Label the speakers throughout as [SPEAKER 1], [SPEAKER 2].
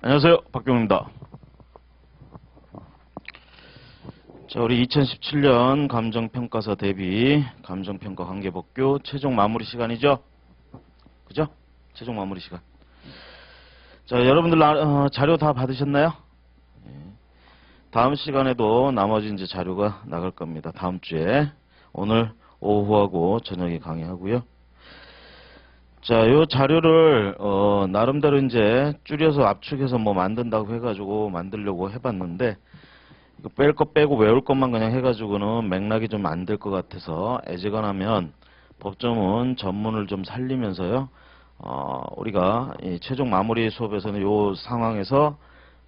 [SPEAKER 1] 안녕하세요. 박경입니다. 자, 우리 2017년 감정평가사 대비 감정평가 관계법규 최종 마무리 시간이죠? 그죠? 최종 마무리 시간. 자, 여러분들 자료 다 받으셨나요? 다음 시간에도 나머지 이제 자료가 나갈 겁니다. 다음 주에. 오늘 오후하고 저녁에 강의하고요. 자, 요 자료를 나름대로 이제 줄여서 압축해서 뭐 만든다고 해가지고 만들려고 해봤는데 이거 뺄 거 빼고 외울 것만 그냥 해가지고는 맥락이 좀 안 될 것 같아서 애지간하면 법조문 전문을 좀 살리면서요. 우리가 이 최종 마무리 수업에서는 요 상황에서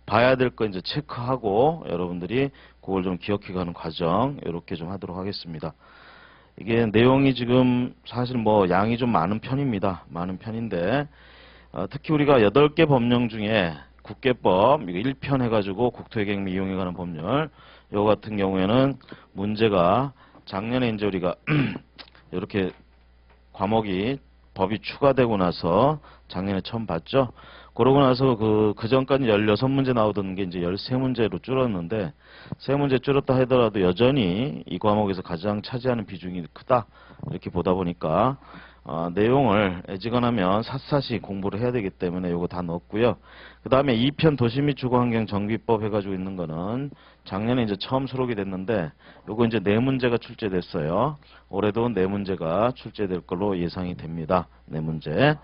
[SPEAKER 1] 봐야 될 거 이제 체크하고 여러분들이 그걸 좀 기억해 가는 과정 이렇게 좀 하도록 하겠습니다. 이게 내용이 지금 사실 뭐 양이 좀 많은 편입니다. 많은 편인데 특히 우리가 8개 법령 중에 국계법 1편 해가지고 국토회계행위 이용에 관한 법률 요 같은 경우에는 문제가 작년에 이제 우리가 이렇게 과목이 법이 추가되고 나서 작년에 처음 봤죠. 그러고 나서 그 전까지 16문제 나오던 게 이제 13문제로 줄었는데 3문제 줄었다 하더라도 여전히 이 과목에서 가장 차지하는 비중이 크다. 이렇게 보다 보니까 내용을 애지간하면 샅샅이 공부를 해야 되기 때문에 요거 다 넣었고요. 그 다음에 2편 도시 및 주거환경 정비법 해가지고 있는 거는 작년에 이제 처음 수록이 됐는데 요거 이제 4문제가 출제됐어요. 올해도 4문제가 출제될 걸로 예상이 됩니다. 4문제.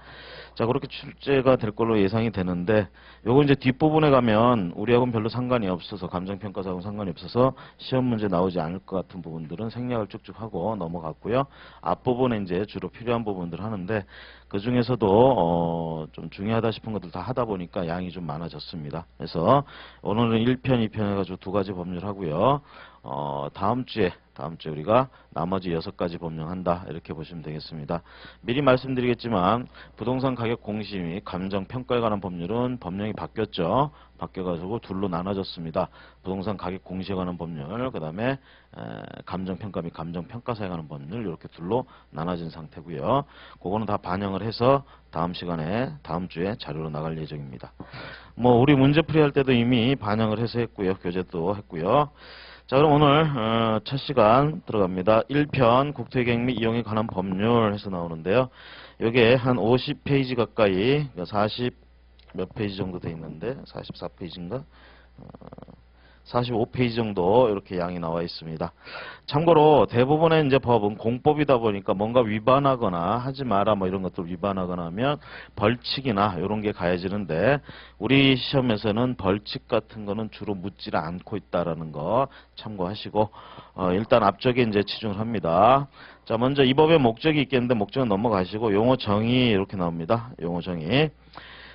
[SPEAKER 1] 자, 그렇게 출제가 될 걸로 예상이 되는데 요거 이제 뒷부분에 가면 우리하고는 별로 상관이 없어서 감정평가사하고는 상관이 없어서 시험 문제 나오지 않을 것 같은 부분들은 생략을 쭉쭉 하고 넘어갔고요. 앞부분에 이제 주로 필요한 부분들 하는데 그 중에서도 좀 중요하다 싶은 것들 다 하다 보니까 양이 좀 많아졌습니다. 그래서 오늘은 1편, 2편 해가지고 2가지 법률 하고요. 다음 주에 우리가 나머지 6가지 법령 한다 이렇게 보시면 되겠습니다. 미리 말씀드리겠지만 부동산 가격 공시 및 감정평가에 관한 법률은 법령이 바뀌었죠. 바뀌어가지고 둘로 나눠졌습니다. 부동산 가격 공시에 관한 법률, 그 다음에 감정평가 및 감정평가사에 관한 법률 이렇게 둘로 나눠진 상태고요. 그거는 다 반영을 해서 다음 시간에 다음 주에 자료로 나갈 예정입니다. 뭐 우리 문제풀이 할 때도 이미 반영을 해서 했고요. 교재도 했고요. 자, 그럼 오늘 첫 시간 들어갑니다. 1편 국토회계행 및 이용에 관한 법률 해서 나오는데요. 이게 한 50페이지 가까이 40 몇 페이지 정도 돼 있는데 44페이지인가? 45페이지 정도 이렇게 양이 나와 있습니다. 참고로 대부분의 이제 법은 공법이다 보니까 뭔가 위반하거나 하지 마라 뭐 이런 것들 위반하거나 하면 벌칙이나 이런 게 가해지는데 우리 시험에서는 벌칙 같은 거는 주로 묻지를 않고 있다라는 거 참고하시고 일단 앞쪽에 이제 치중을 합니다. 자, 먼저 이 법의 목적이 있겠는데 목적은 넘어가시고 용어 정의 이렇게 나옵니다. 용어 정의.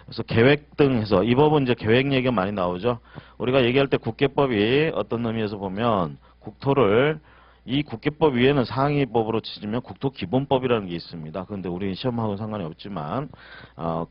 [SPEAKER 1] 그래서 계획 등 해서 이 법은 이제 계획 얘기가 많이 나오죠. 우리가 얘기할 때 국계법이 어떤 의미에서 보면 국토를 이 국계법 위에는 상위법으로 치면 국토기본법이라는 게 있습니다. 그런데 우리 시험하고는 상관이 없지만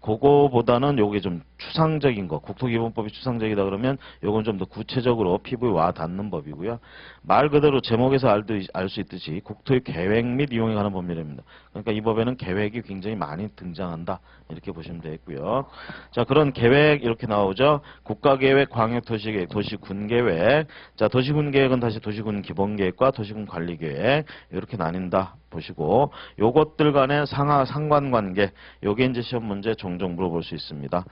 [SPEAKER 1] 그거보다는 요게 좀 추상적인 거, 국토기본법이 추상적이다 그러면 요건 좀 더 구체적으로 피부에 와 닿는 법이고요. 말 그대로 제목에서 알 수 있듯이 국토의 계획 및 이용에 관한 법률입니다. 그러니까 이 법에는 계획이 굉장히 많이 등장한다. 이렇게 보시면 되겠고요. 자, 그런 계획 이렇게 나오죠. 국가계획, 광역도시계획, 도시군계획. 자, 도시군계획은 다시 도시군 기본계획과 도시군 관리계획 이렇게 나뉜다 보시고 요것들 간의 상관관계 요게 이제 시험 문제 종종 물어볼 수 있습니다.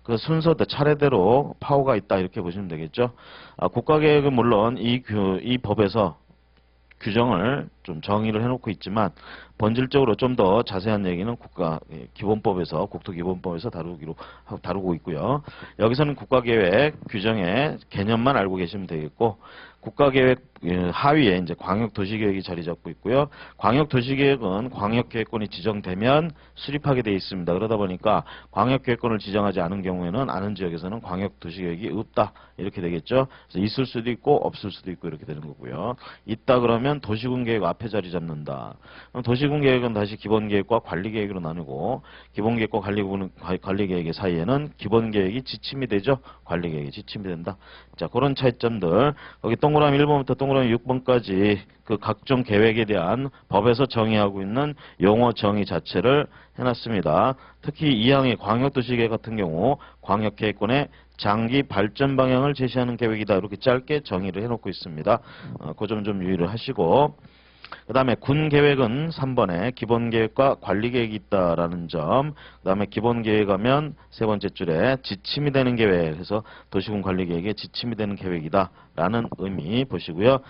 [SPEAKER 1] 그 순서대 차례대로 파워가 있다 이렇게 보시면 되겠죠. 국가계획은 물론 이 법에서 규정을 좀 정의를 해놓고 있지만 본질적으로 좀 더 자세한 얘기는 국가기본법에서 국토기본법에서 다루고 있고요. 여기서는 국가계획 규정의 개념만 알고 계시면 되겠고 국가계획 하위에 이제 광역도시계획이 자리 잡고 있고요. 광역도시계획은 광역계획권이 지정되면 수립하게 되어 있습니다. 그러다 보니까 광역계획권을 지정하지 않은 경우에는 아는 지역에서는 광역도시계획이 없다 이렇게 되겠죠. 그래서 있을 수도 있고 없을 수도 있고 이렇게 되는 거고요. 있다 그러면 도시군계획 앞에 자리 잡는다. 그럼 도시군 도시군계획은 다시 기본계획과 관리계획으로 나누고 기본계획과 관리계획의 사이에는 기본계획이 지침이 되죠. 관리계획이 지침이 된다. 자, 그런 차이점들 거기 동그라미 1번부터 동그라미 6번까지 그 각종 계획에 대한 법에서 정의하고 있는 용어 정의 자체를 해놨습니다. 특히 2항의 광역도시계획 같은 경우 광역계획권의 장기 발전 방향을 제시하는 계획이다. 이렇게 짧게 정의를 해놓고 있습니다. 그 점 좀 유의를 하시고 그 다음에 군계획은 3번에 기본계획과 관리계획이 있다라는 점. 그 다음에 기본계획하면 세 번째 줄에 지침이 되는 계획 해서 도시군관리계획의 지침이 되는 계획이다 라는 의미 보시고요.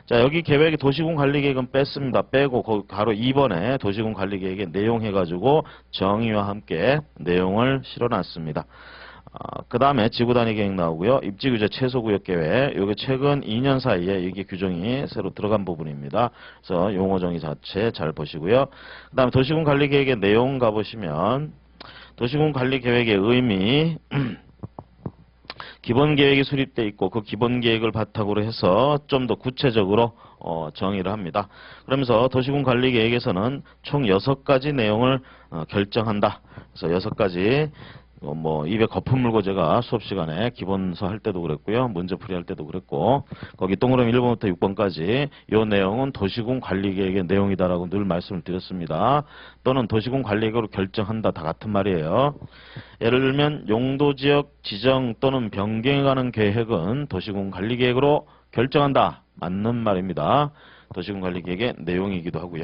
[SPEAKER 1] 자, 여기 계획의 도시군관리계획은 뺐습니다. 빼고 거기 가로 2번에 도시군관리계획의 내용 해가지고 정의와 함께 내용을 실어놨습니다. 그 다음에 지구단위 계획 나오고요. 입지규제 최소구역 계획. 이게 최근 2년 사이에 이게 규정이 새로 들어간 부분입니다. 그래서 용어 정의 자체 잘 보시고요. 그 다음에 도시군 관리 계획의 내용 가보시면 도시군 관리 계획의 의미 기본 계획이 수립돼 있고 그 기본 계획을 바탕으로 해서 좀 더 구체적으로 정의를 합니다. 그러면서 도시군 관리 계획에서는 총 6가지 내용을 결정한다. 그래서 6가지 입에 거품 물고 제가 수업 시간에 기본서 할 때도 그랬고요. 문제풀이 할 때도 그랬고, 거기 동그라미 1번부터 6번까지 이 내용은 도시군 관리계획의 내용이다라고 늘 말씀을 드렸습니다. 또는 도시군 관리계획으로 결정한다. 다 같은 말이에요. 예를 들면 용도지역 지정 또는 변경에 관한 계획은 도시군 관리계획으로 결정한다. 맞는 말입니다. 도시군관리계획의 내용이기도 하고요.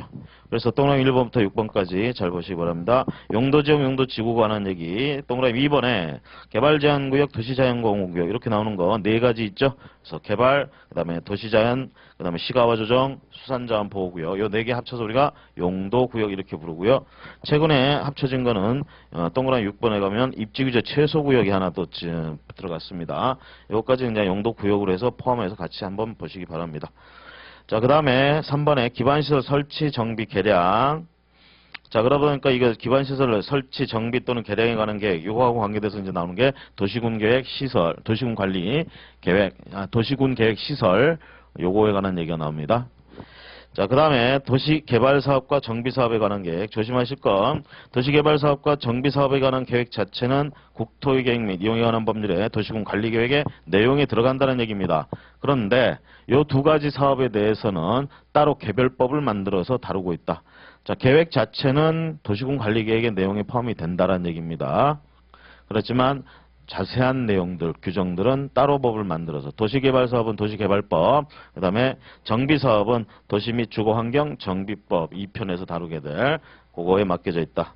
[SPEAKER 1] 그래서 동그라미 1번부터 6번까지 잘 보시기 바랍니다. 용도지역, 용도지구에 관한 얘기. 동그라미 2번에 개발제한구역, 도시자연공원구역 이렇게 나오는 거 4가지 있죠. 그래서 개발, 그 다음에 도시자연, 그 다음에 시가화조정, 수산자원보호구역 요 4개 합쳐서 우리가 용도구역 이렇게 부르고요. 최근에 합쳐진 거는 동그라미 6번에 가면 입지규제 최소구역이 하나 더 들어갔습니다. 요것까지 그냥 용도구역으로 해서 포함해서 같이 한번 보시기 바랍니다. 자, 그 다음에 3번에 기반시설 설치, 정비, 개량. 자, 그러다 보니까 이거 기반시설 설치, 정비 또는 개량에 관한 계획, 요거하고 관계돼서 이제 나오는 게 도시군 계획, 시설, 도시군 관리 계획, 도시군 계획, 시설, 요거에 관한 얘기가 나옵니다. 자, 그 다음에 도시개발사업과 정비사업에 관한 계획. 조심하실 건 도시개발사업과 정비사업에 관한 계획 자체는 국토의 계획 및 이용에 관한 법률에 도시군 관리계획의 내용에 들어간다는 얘기입니다. 그런데 이 2가지 사업에 대해서는 따로 개별법을 만들어서 다루고 있다. 자, 계획 자체는 도시군 관리계획의 내용에 포함이 된다는 얘기입니다. 그렇지만 자세한 내용들, 규정들은 따로 법을 만들어서 도시개발사업은 도시개발법, 그 다음에 정비사업은 도시 및 주거환경 정비법 2편에서 다루게 될 그거에 맡겨져 있다.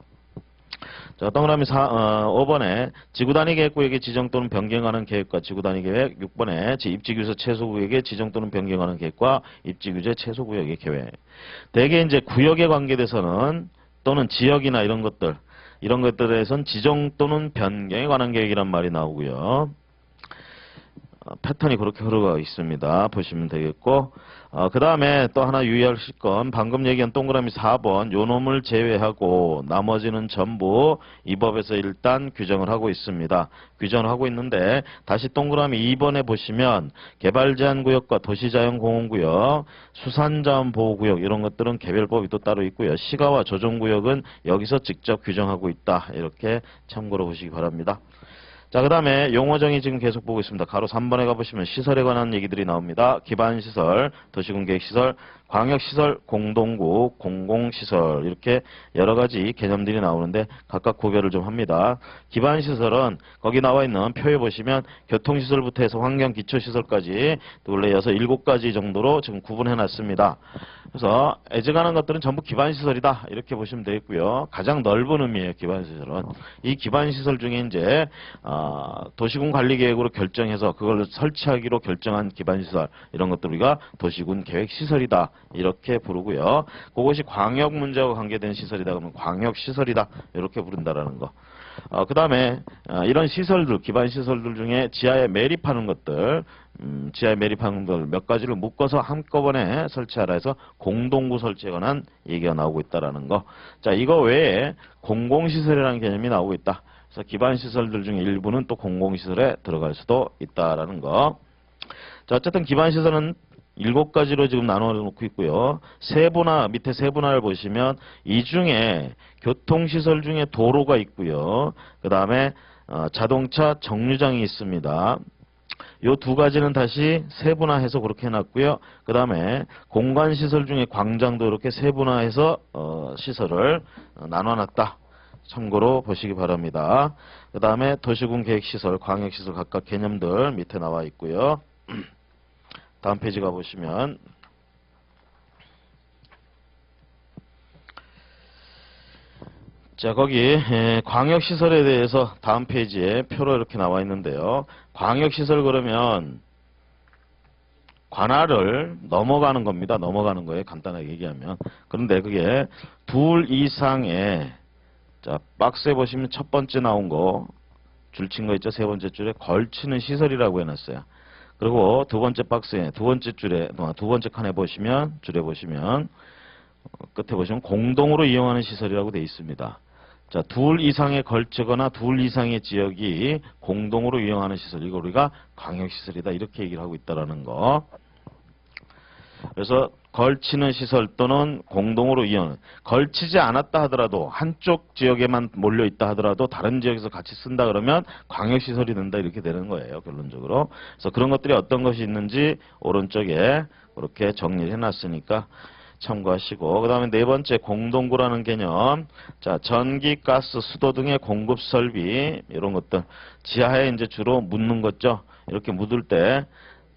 [SPEAKER 1] 자, 동그라미 5번에 지구단위 계획구역의 지정 또는 변경하는 계획과 지구단위 계획. 6번에 입지규제 최소구역의 지정 또는 변경하는 계획과 입지규제 최소구역의 계획. 대개 이제 구역에 관계돼서는 또는 지역이나 이런 것들에 대해서는 지정 또는 변경에 관한 계획이란 말이 나오고요. 패턴이 그렇게 흐르고 있습니다. 보시면 되겠고, 그 다음에 또 하나 유의하실 건 방금 얘기한 동그라미 4번 요 놈을 제외하고 나머지는 전부 이 법에서 일단 규정을 하고 있습니다. 규정을 하고 있는데 다시 동그라미 2번에 보시면 개발제한구역과 도시자연공원구역, 수산자원보호구역 이런 것들은 개별법이 또 따로 있고요. 시가와 조정구역은 여기서 직접 규정하고 있다. 이렇게 참고로 보시기 바랍니다. 자, 그 다음에 용어정의 지금 계속 보고 있습니다. 가로 3번에 가보시면 시설에 관한 얘기들이 나옵니다. 기반시설, 도시군계획시설, 광역시설, 공동구, 공공시설 이렇게 여러 가지 개념들이 나오는데 각각 구별을 좀 합니다. 기반시설은 거기 나와 있는 표에 보시면 교통시설부터 해서 환경기초시설까지 원래 7가지 정도로 지금 구분해놨습니다. 그래서 애정하는 것들은 전부 기반시설이다 이렇게 보시면 되겠고요. 가장 넓은 의미의 기반시설은 이 기반시설 중에 이제 도시군 관리계획으로 결정해서 그걸 설치하기로 결정한 기반시설 이런 것들 우리가 도시군 계획시설이다 이렇게 부르고요. 그것이 광역 문제와 관계된 시설이다 그러면 광역시설이다 이렇게 부른다라는 거. 그 다음에 이런 시설들 기반시설들 중에 지하에 매립하는 것들 지하에 매립하는 것들 몇 가지를 묶어서 한꺼번에 설치하라 해서 공동구 설치에 관한 얘기가 나오고 있다라는 거. 자, 이거 외에 공공시설이라는 개념이 나오고 있다. 그래서 기반시설들 중에 일부는 또 공공시설에 들어갈 수도 있다라는 거. 자, 어쨌든 기반시설은 7가지로 지금 나눠 놓고 있고요. 세분화, 밑에 세분화를 보시면 이 중에 교통시설 중에 도로가 있고요. 그 다음에 자동차 정류장이 있습니다. 요 두 가지는 다시 세분화해서 그렇게 해놨고요. 그 다음에 공간시설 중에 광장도 이렇게 세분화해서 시설을 나눠놨다. 참고로 보시기 바랍니다. 그 다음에 도시군 계획시설, 광역시설 각각 개념들 밑에 나와 있고요. 다음 페이지 가보시면 자, 거기 광역시설에 대해서 다음 페이지에 표로 이렇게 나와 있는데요. 광역시설 그러면 관할을 넘어가는 겁니다. 넘어가는 거예요. 간단하게 얘기하면. 그런데 그게 둘 이상의 자, 박스에 보시면 첫 번째 나온 거 줄친 거 있죠. 세 번째 줄에 걸치는 시설이라고 해놨어요. 그리고 두 번째 박스에 두 번째 줄에 두 번째 칸에 보시면 줄에 보시면 끝에 보시면 공동으로 이용하는 시설이라고 되어 있습니다. 자, 둘 이상에 걸치거나 둘 이상의 지역이 공동으로 이용하는 시설, 이거 우리가 광역시설이다 이렇게 얘기를 하고 있다라는 거. 그래서 걸치는 시설 또는 공동으로 이용, 걸치지 않았다 하더라도 한쪽 지역에만 몰려 있다 하더라도 다른 지역에서 같이 쓴다 그러면 광역시설이 된다 이렇게 되는 거예요. 결론적으로. 그래서 그런 것들이 어떤 것이 있는지 오른쪽에 그렇게 정리를 해놨으니까 참고하시고, 그 다음에 네 번째 공동구라는 개념. 자, 전기, 가스, 수도 등의 공급 설비 이런 것들 지하에 이제 주로 묻는 거죠. 이렇게 묻을 때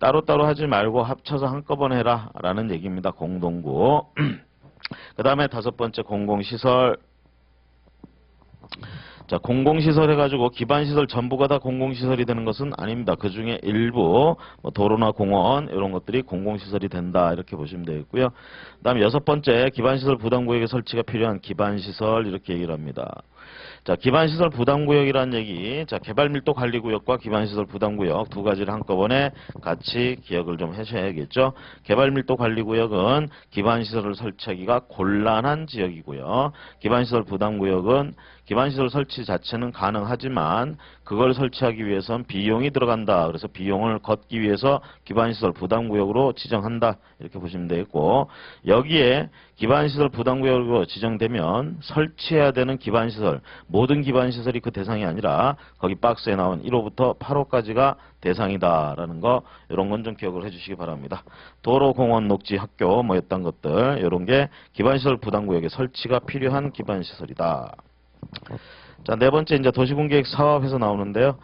[SPEAKER 1] 따로따로 하지 말고 합쳐서 한꺼번에 해라 라는 얘기입니다. 공동구. 그 다음에 다섯 번째 공공시설. 자, 공공시설 해가지고 기반시설 전부가 다 공공시설이 되는 것은 아닙니다. 그 중에 일부 뭐 도로나 공원 이런 것들이 공공시설이 된다 이렇게 보시면 되겠고요. 그 다음에 여섯 번째 기반시설 부담구역의 설치가 필요한 기반시설 이렇게 얘기를 합니다. 자, 기반시설 부담구역이라는 얘기, 자, 개발밀도 관리구역과 기반시설 부담구역 두 가지를 한꺼번에 같이 기억을 좀 하셔야겠죠. 개발밀도 관리구역은 기반시설을 설치하기가 곤란한 지역이고요. 기반시설 부담구역은 기반시설 설치 자체는 가능하지만 그걸 설치하기 위해선 비용이 들어간다. 그래서 비용을 걷기 위해서 기반시설 부담구역으로 지정한다. 이렇게 보시면 되겠고, 여기에 기반시설 부담구역으로 지정되면 설치해야 되는 기반시설, 모든 기반시설이 그 대상이 아니라 거기 박스에 나온 1호부터 8호까지가 대상이다라는 거, 이런 건 좀 기억을 해주시기 바랍니다. 도로, 공원, 녹지, 학교 뭐 이런 것들, 이런 게 기반시설 부담구역에 설치가 필요한 기반시설이다. 자, 네 번째 이제 도시군계획 사업에서 나오는데요.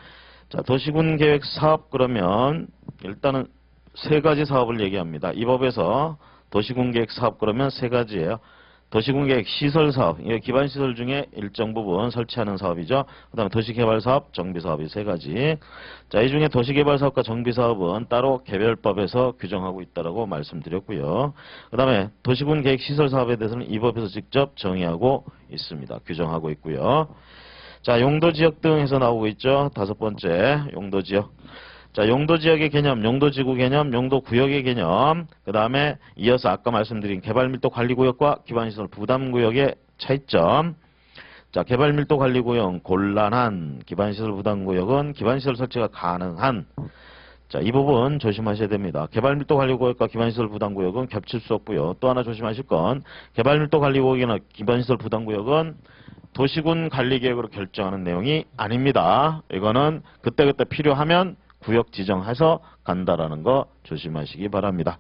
[SPEAKER 1] 자, 도시군계획 사업 그러면 일단은 세 가지 사업을 얘기합니다. 이 법에서 도시군계획 사업 그러면 세 가지예요. 도시군계획 시설사업, 이게 기반시설 중에 일정 부분 설치하는 사업이죠. 그 다음에 도시개발사업, 정비사업 이 세 가지. 자, 이 중에 도시개발사업과 정비사업은 따로 개별법에서 규정하고 있다고 말씀드렸고요. 그 다음에 도시군계획 시설사업에 대해서는 이 법에서 직접 정의하고 있습니다. 규정하고 있고요. 자, 용도지역 등 해서 나오고 있죠. 다섯 번째, 용도지역. 자, 용도지역의 개념, 용도지구 개념, 용도구역의 개념, 그 다음에 이어서 아까 말씀드린 개발밀도 관리구역과 기반시설 부담구역의 차이점. 자, 개발밀도 관리구역은 곤란한, 기반시설 부담구역은 기반시설 설치가 가능한. 자, 이 부분 조심하셔야 됩니다. 개발밀도 관리구역과 기반시설 부담구역은 겹칠 수 없고요. 또 하나 조심하실 건 개발밀도 관리구역이나 기반시설 부담구역은 도시군 관리계획으로 결정하는 내용이 아닙니다. 이거는 그때그때 필요하면 구역 지정해서 간다라는 거 조심하시기 바랍니다.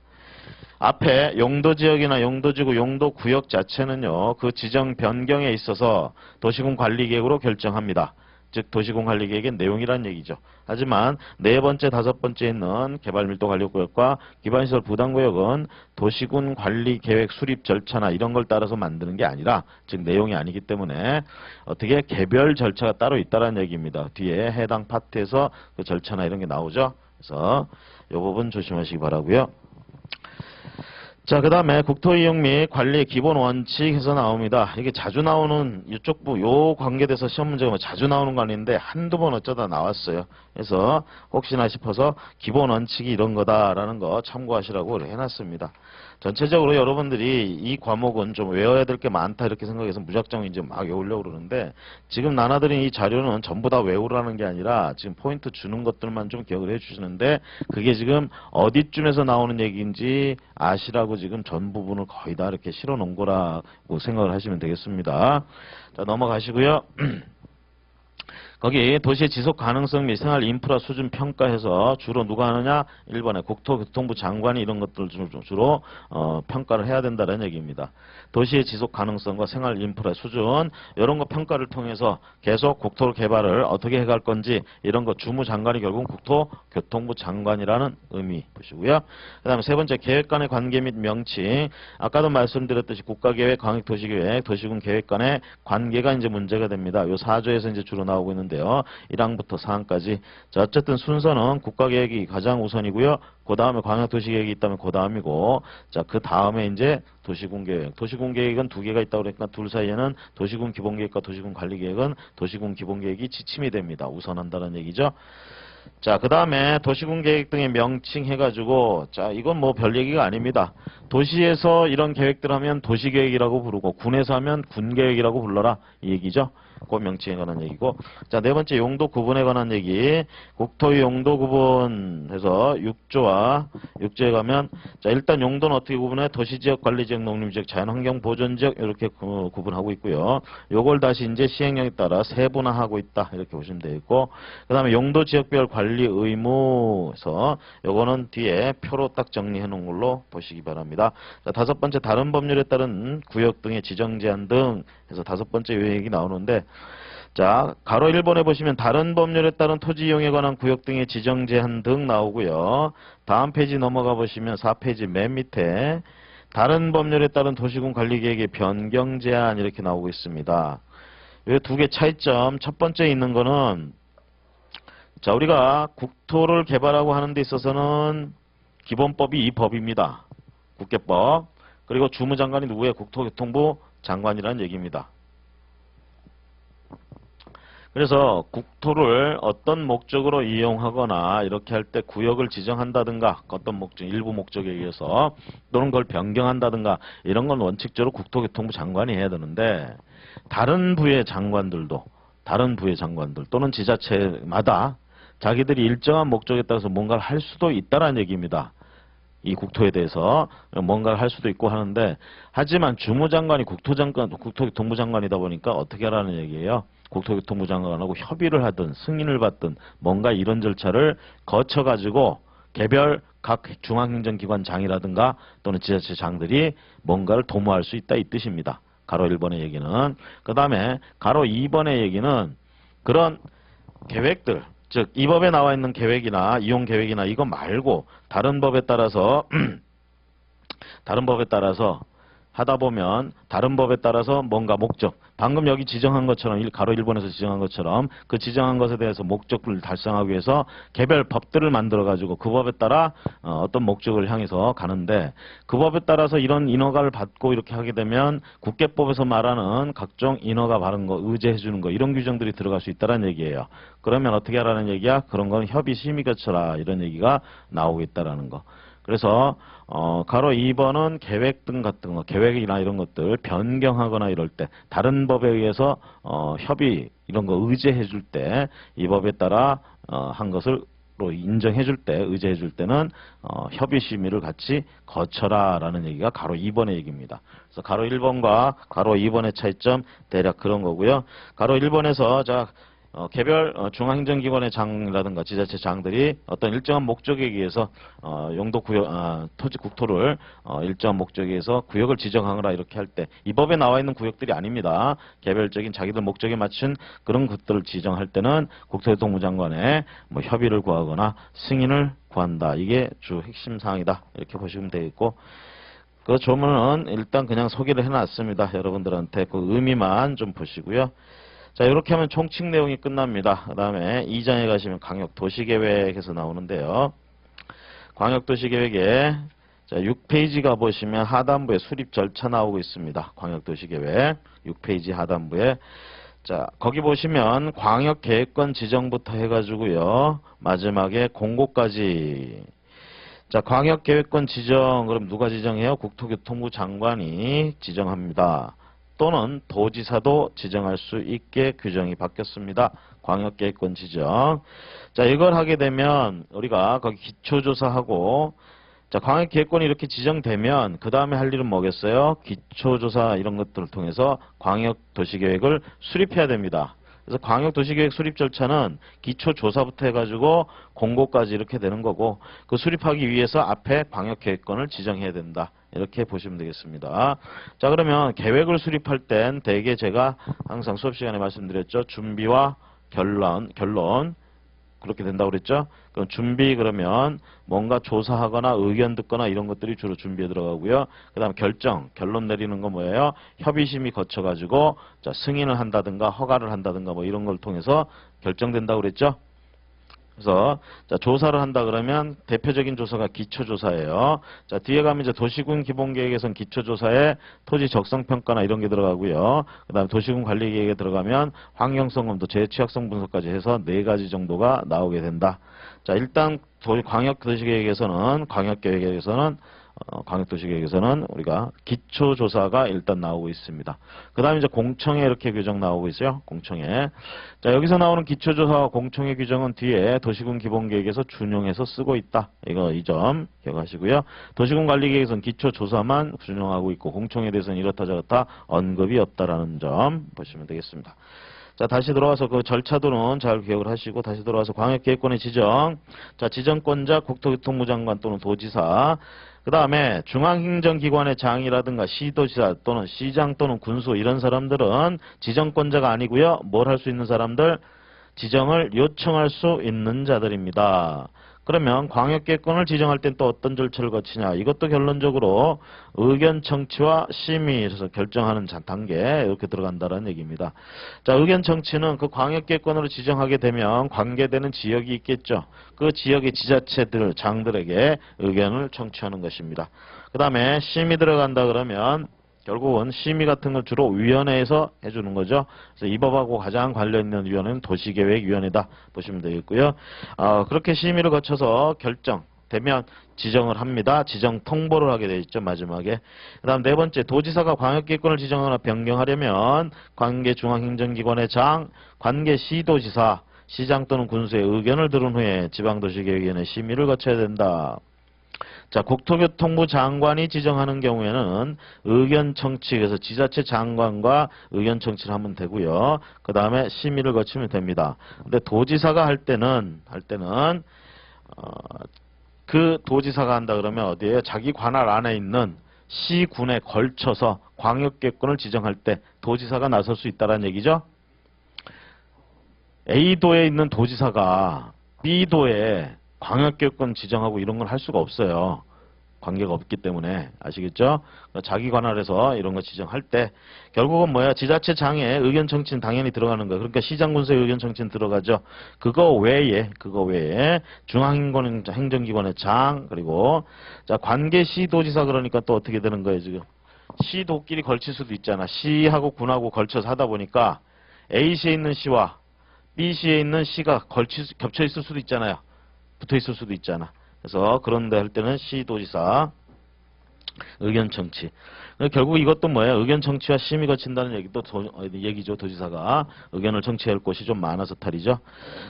[SPEAKER 1] 앞에 용도지역이나 용도지구, 용도구역 자체는요, 그 지정 변경에 있어서 도시군 관리계획으로 결정합니다. 즉 도시군 관리계획의 내용이란 얘기죠. 하지만 네 번째, 다섯 번째에 있는 개발밀도 관리구역과 기반시설 부담구역은 도시군 관리계획 수립 절차나 이런 걸 따라서 만드는 게 아니라, 즉 내용이 아니기 때문에 어떻게 개별 절차가 따로 있다는 얘기입니다. 뒤에 해당 파트에서 그 절차나 이런 게 나오죠. 그래서 이 부분 조심하시기 바라고요. 자, 그 다음에 국토이용 및 관리의 기본 원칙에서 나옵니다. 이게 자주 나오는 이쪽 요 관계돼서 시험 문제가 자주 나오는 거 아닌데 한두 번 어쩌다 나왔어요. 그래서 혹시나 싶어서 기본 원칙이 이런 거다라는 거 참고하시라고 해놨습니다. 전체적으로 여러분들이 이 과목은 좀 외워야 될 게 많다 이렇게 생각해서 무작정 이제 막 외우려고 그러는데 지금 나눠드린 이 자료는 전부 다 외우라는 게 아니라 지금 포인트 주는 것들만 좀 기억을 해 주시는데 그게 지금 어디쯤에서 나오는 얘기인지 아시라고 지금 전 부분을 거의 다 이렇게 실어 놓은 거라고 생각을 하시면 되겠습니다. 자, 넘어가시고요. 거기 도시의 지속 가능성 및 생활 인프라 수준 평가해서 주로 누가 하느냐? 1번에 국토교통부 장관이 이런 것들을 주로 평가를 해야 된다는 얘기입니다. 도시의 지속 가능성과 생활 인프라 수준 이런 거 평가를 통해서 계속 국토 개발을 어떻게 해갈 건지 이런 거 주무장관이 결국 국토교통부 장관이라는 의미 보시고요. 그 다음에 세 번째 계획 간의 관계 및 명칭. 아까도 말씀드렸듯이 국가계획, 광역도시계획, 도시군 계획 간의 관계가 이제 문제가 됩니다. 요 4조에서 이제 주로 나오고 있는데요. 1항부터 4항까지. 자, 어쨌든 순서는 국가계획이 가장 우선이고요. 그 다음에 광역도시계획이 있다면 그 다음이고, 자, 그 다음에 이제 도시군계획. 도시군계획은 두 개가 있다고 그러니까 둘 사이에는 도시군 기본계획과 도시군 관리계획은 도시군 기본계획이 지침이 됩니다. 우선한다는 얘기죠. 자, 그 다음에 도시군 계획 등의 명칭 해가지고, 자, 이건 뭐 별 얘기가 아닙니다. 도시에서 이런 계획들 하면 도시계획이라고 부르고, 군에서 하면 군계획이라고 불러라. 이 얘기죠. 그 명칭에 관한 얘기고. 자, 네 번째 용도 구분에 관한 얘기. 국토의 용도 구분해서 6조에 가면, 자, 일단 용도는 어떻게 구분해? 도시지역, 관리지역, 농림지역, 자연환경 보존지역, 이렇게 구분하고 있고요. 요걸 다시 이제 시행령에 따라 세분화하고 있다. 이렇게 보시면 되겠고. 그 다음에 용도 지역별 관리 의무에서 요거는 뒤에 표로 딱 정리해 놓은 걸로 보시기 바랍니다. 자, 다섯 번째 다른 법률에 따른 구역 등의 지정 제한 등 해서 다섯 번째 요 얘기 나오는데, 자, 가로 1번에 보시면 다른 법률에 따른 토지 이용에 관한 구역 등의 지정 제한 등 나오고요. 다음 페이지 넘어가 보시면 4페이지 맨 밑에 다른 법률에 따른 도시군 관리계획의 변경 제한 이렇게 나오고 있습니다. 이 두 개 차이점. 첫 번째 있는 거는, 자, 우리가 국토를 개발하고 하는 데 있어서는 기본법이 이 법입니다. 국계법. 그리고 주무장관이 누구예요? 국토교통부 장관이라는 얘기입니다. 그래서 국토를 어떤 목적으로 이용하거나 이렇게 할 때 구역을 지정한다든가 어떤 목적, 일부 목적에 의해서 또는 그걸 변경한다든가 이런 건 원칙적으로 국토교통부 장관이 해야 되는데 다른 부의 장관들 또는 지자체마다 자기들이 일정한 목적에 따라서 뭔가를 할 수도 있다라는 얘기입니다. 이 국토에 대해서 뭔가를 할 수도 있고 하는데, 하지만 주무장관이 국토교통부 장관이다 보니까 어떻게 하라는 얘기예요? 국토교통부 장관하고 협의를 하든 승인을 받든 뭔가 이런 절차를 거쳐가지고 개별 각 중앙행정기관장이라든가 또는 지자체장들이 뭔가를 도모할 수 있다 이 뜻입니다. 가로 1번의 얘기는. 그 다음에 가로 2번의 얘기는 그런 계획들, 즉 이 법에 나와 있는 계획이나 이용 계획이나 이거 말고 다른 법에 따라서 하다 보면 다른 법에 따라서 뭔가 목적, 방금 여기 지정한 것처럼 가로 1번에서 지정한 것처럼 그 지정한 것에 대해서 목적을 달성하기 위해서 개별 법들을 만들어 가지고 그 법에 따라 어떤 목적을 향해서 가는데, 그 법에 따라서 이런 인허가를 받고 이렇게 하게 되면 국계법에서 말하는 각종 인허가 받은 거, 의제해 주는 거 이런 규정들이 들어갈 수 있다는 얘기예요. 그러면 어떻게 하라는 얘기야? 그런 건 협의 심의 거쳐라 이런 얘기가 나오고 있다라는 거. 그래서 가로 2번은 계획 등 같은 거, 계획이나 이런 것들 변경하거나 이럴 때 다른 법에 의해서 협의 이런 거 의제해 줄 때 이 법에 따라 한 것을 인정해 줄 때, 의제해 줄 때는 협의 심의를 같이 거쳐라라는 얘기가 가로 2번의 얘기입니다. 그래서 가로 1번과 가로 2번의 차이점 대략 그런 거고요. 가로 1번에서 자 개별 중앙행정기관의 장이라든가 지자체장들이 어떤 일정한 목적에 의해서 용도구역, 토지 국토를 일정한 목적에 의해서 구역을 지정하거나 이렇게 할 때 이 법에 나와 있는 구역들이 아닙니다. 개별적인 자기들 목적에 맞춘 그런 것들을 지정할 때는 국토교통부 장관의 뭐 협의를 구하거나 승인을 구한다. 이게 주 핵심 사항이다. 이렇게 보시면 되겠고, 그 조문은 일단 그냥 소개를 해놨습니다. 여러분들한테 그 의미만 좀 보시고요. 자, 이렇게 하면 총칙 내용이 끝납니다. 그 다음에 2장에 가시면 광역도시계획에서 나오는데요. 광역도시계획에 자 6페이지 가보시면 하단부에 수립 절차 나오고 있습니다. 광역도시계획 6페이지 하단부에 자 거기 보시면 광역계획권 지정부터 해가지고요. 마지막에 공고까지. 자, 광역계획권 지정, 그럼 누가 지정해요? 국토교통부 장관이 지정합니다. 또는 도지사도 지정할 수 있게 규정이 바뀌었습니다. 광역계획권 지정. 자, 이걸 하게 되면 우리가 거기 기초조사하고, 자, 광역계획권이 이렇게 지정되면 그 다음에 할 일은 뭐겠어요? 기초조사 이런 것들을 통해서 광역도시계획을 수립해야 됩니다. 그래서 광역도시계획 수립 절차는 기초조사부터 해가지고 공고까지 이렇게 되는 거고, 그 수립하기 위해서 앞에 광역계획권을 지정해야 된다. 이렇게 보시면 되겠습니다. 자, 그러면 계획을 수립할 땐 대개 제가 항상 수업 시간에 말씀드렸죠. 준비와 결론 그렇게 된다고 그랬죠. 그럼 준비, 그러면 뭔가 조사하거나 의견 듣거나 이런 것들이 주로 준비에 들어가고요. 그 다음 결론 내리는 거 뭐예요? 협의심이 거쳐가지고 자, 승인을 한다든가 허가를 한다든가 뭐 이런 걸 통해서 결정된다고 그랬죠. 그래서 자, 조사를 한다 그러면 대표적인 조사가 기초조사예요. 자, 뒤에 가면 이제 도시군 기본계획에선 기초조사에 토지 적성평가나 이런 게 들어가고요. 그 다음에 도시군 관리계획에 들어가면 환경성 검토, 재취약성 분석까지 해서 4가지 정도가 나오게 된다. 자, 일단 광역도시계획에서는 우리가 기초조사가 일단 나오고 있습니다. 그 다음에 이제 공청회 이렇게 규정 나오고 있어요. 공청회. 자, 여기서 나오는 기초조사와 공청회 규정은 뒤에 도시군 기본계획에서 준용해서 쓰고 있다. 이 점 기억하시고요. 도시군 관리계획에서는 기초조사만 준용하고 있고 공청회에 대해서는 이렇다 저렇다 언급이 없다라는 점 보시면 되겠습니다. 자, 다시 돌아와서 그 절차도는 잘 기억을 하시고, 다시 돌아와서 광역계획권의 지정. 자, 지정권자 국토교통부 장관 또는 도지사. 그 다음에 중앙행정기관의 장이라든가 시도지사 또는 시장 또는 군수 이런 사람들은 지정권자가 아니고요. 뭘 할 수 있는 사람들? 지정을 요청할 수 있는 자들입니다. 그러면 광역계획권을 지정할 땐 또 어떤 절차를 거치냐. 이것도 결론적으로 의견 청취와 심의에서 결정하는 단계 이렇게 들어간다는 얘기입니다. 자, 의견 청취는 그 광역계획권으로 지정하게 되면 관계되는 지역이 있겠죠. 그 지역의 지자체들, 장들에게 의견을 청취하는 것입니다. 그 다음에 심의 들어간다 그러면 결국은 심의 같은 걸 주로 위원회에서 해주는 거죠. 그래서 이 법하고 가장 관련 있는 위원회는 도시계획위원회다 보시면 되겠고요. 그렇게 심의를 거쳐서 결정되면 지정을 합니다. 지정 통보를 하게 되어 있죠. 마지막에. 그 다음 4번째, 도지사가 광역계획권을 지정하거나 변경하려면 관계 중앙행정기관의 장, 관계 시도지사, 시장 또는 군수의 의견을 들은 후에 지방도시계획위원회 심의를 거쳐야 된다. 자, 국토교통부 장관이 지정하는 경우에는 의견 청취, 그래서 지자체 장관과 의견 청취를 하면 되고요. 그 다음에 심의를 거치면 됩니다. 근데 도지사가 할 때는 그 도지사가 한다 그러면 어디에요? 자기 관할 안에 있는 시군에 걸쳐서 광역계획권을 지정할 때 도지사가 나설 수 있다는 얘기죠. A도에 있는 도지사가 B도에 광역계획권 지정하고 이런 걸 할 수가 없어요. 관계가 없기 때문에. 아시겠죠? 자기 관할에서 이런 거 지정할 때 결국은 뭐야? 지자체장의 의견 청취는 당연히 들어가는 거예요. 그러니까 시장군수의 의견 청취는 들어가죠. 그거 외에 중앙행정기관의 장, 그리고 자, 관계시도지사 그러니까 또 어떻게 되는 거예요, 지금? 시도끼리 걸칠 수도 있잖아. 시하고 군하고 걸쳐서 하다 보니까 A시에 있는 시와 B시에 있는 시가 겹쳐 있을 수도 있잖아요. 붙어 있을 수도 있잖아. 그래서 그런데 할 때는 시도지사 의견 청취. 결국 이것도 뭐예요? 의견 청취와 심의 거친다는 얘기죠. 도지사가 의견을 청취할 곳이 좀 많아서 탈이죠.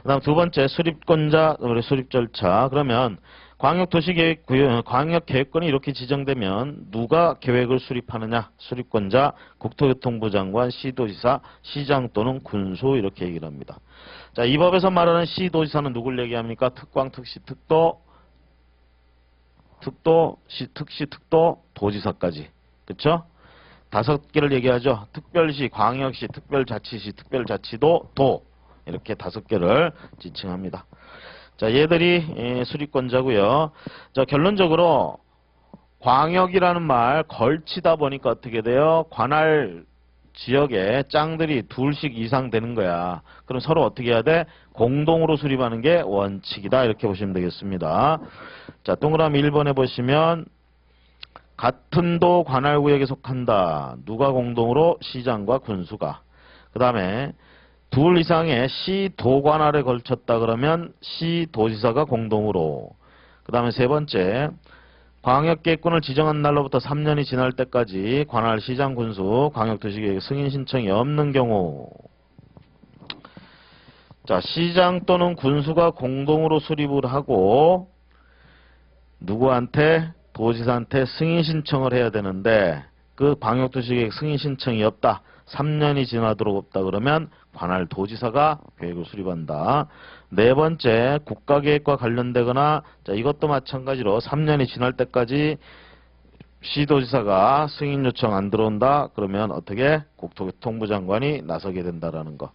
[SPEAKER 1] 그다음 2번째, 수립권자 수립 절차. 그러면 광역계획권이 이렇게 지정되면 누가 계획을 수립하느냐? 수립권자, 국토교통부 장관, 시도지사, 시장 또는 군수 이렇게 얘기를 합니다. 자, 이 법에서 말하는 시도지사는 누굴 얘기합니까? 특광, 특시, 특도, 특시, 특도, 도지사까지. 그쵸? 5개를 얘기하죠. 특별시, 광역시, 특별자치시, 특별자치도, 도. 이렇게 5개를 지칭합니다. 자, 얘들이 수립권자고요. 자, 결론적으로 광역이라는 말 걸치다 보니까 어떻게 돼요? 관할 지역에 짱들이 2씩 이상 되는 거야. 그럼 서로 어떻게 해야 돼? 공동으로 수립하는 게 원칙이다. 이렇게 보시면 되겠습니다. 자, 동그라미 1번에 보시면 같은 도 관할구역에 속한다. 누가 공동으로? 시장과 군수가. 그 다음에 2 이상의 시도 관할에 걸쳤다 그러면 시도지사가 공동으로. 그 다음에 세 번째, 광역계획군을 지정한 날로부터 3년이 지날 때까지 관할 시장 군수 광역도시계획 승인 신청이 없는 경우. 자, 시장 또는 군수가 공동으로 수립을 하고 누구한테? 도지사한테 승인 신청을 해야 되는데 그 광역도시계획 승인 신청이 없다. 3년이 지나도록 없다 그러면 관할 도지사가 계획을 수립한다. 네 번째, 국가계획과 관련되거나, 자, 이것도 마찬가지로 3년이 지날 때까지 시도지사가 승인 요청 안 들어온다 그러면 어떻게? 국토교통부 장관이 나서게 된다라는 거.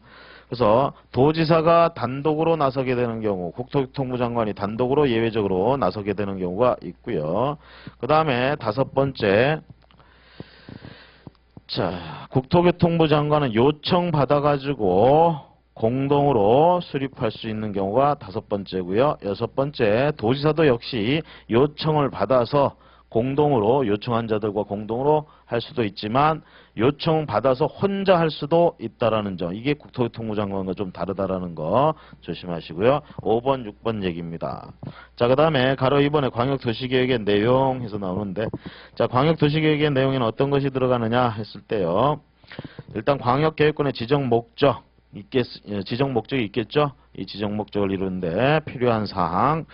[SPEAKER 1] 그래서 도지사가 단독으로 나서게 되는 경우, 국토교통부 장관이 단독으로 예외적으로 나서게 되는 경우가 있고요. 그 다음에 다섯 번째, 자, 국토교통부 장관은 요청 받아가지고 공동으로 수립할 수 있는 경우가 다섯 번째고요. 여섯 번째, 도지사도 역시 요청을 받아서 공동으로, 요청한 자들과 공동으로 할 수도 있지만 요청 받아서 혼자 할 수도 있다라는 점. 이게 국토교통부 장관과 좀 다르다라는 거 조심하시고요. 5번, 6번 얘기입니다. 자, 그 다음에 가로 2번에 광역도시계획의 내용 해서 나오는데, 자, 광역도시계획의 내용에는 어떤 것이 들어가느냐 했을 때요. 일단 광역계획군의 지정 목적, 지정 목적이 있겠죠? 이 지정 목적을 이루는데 필요한 사항,